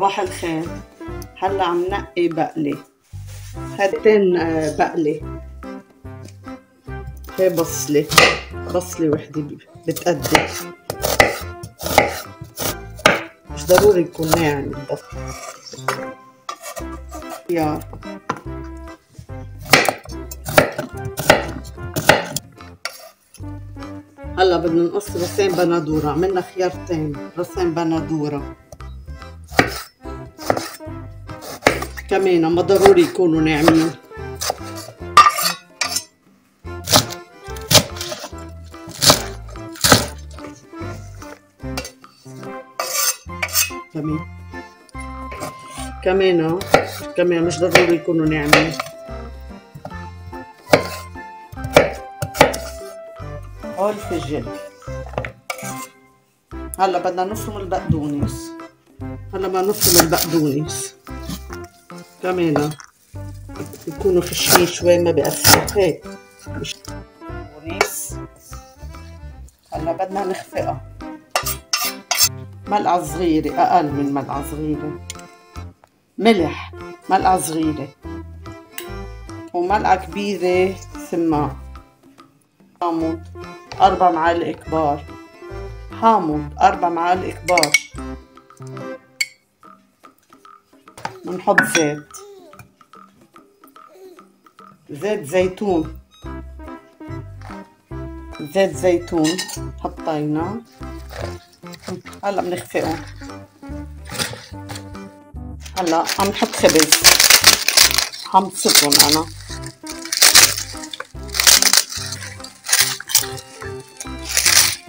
صباح الخير. هلا عم نقي بقلة، هاتين بقلة، هي بصلة وحدة بتقدم، مش ضروري يكون ناعم البصل. خيار، هلا بدنا نقص راسين بندورة، عملنا خيارتين راسين بندورة كمان ما ضروري يكونوا ناعمين. كمان مش ضروري يكونوا ناعمين. هول الفجل. هلا بدنا نفرم البقدونس. هلا بدنا نفرم البقدونس كمان يكونوا خشنين شوي، ما بيأثروا هيك. مش بقدونس. هلا بدنا نخفقها ملعقة صغيرة، أقل من ملعقة صغيرة ملح، ملعقة صغيرة، وملعقة كبيرة سماق، حامض 4 معالق كبار، حامض 4 معالق كبار. بنحط زيت زيتون، حطينا. هلا بنخفقهم. هلا عم نحط خبز، حمصتهم انا.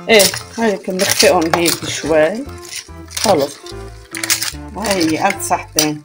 ايه هيك بنخفقهم هيك شوي. خلص هي قد صحتين.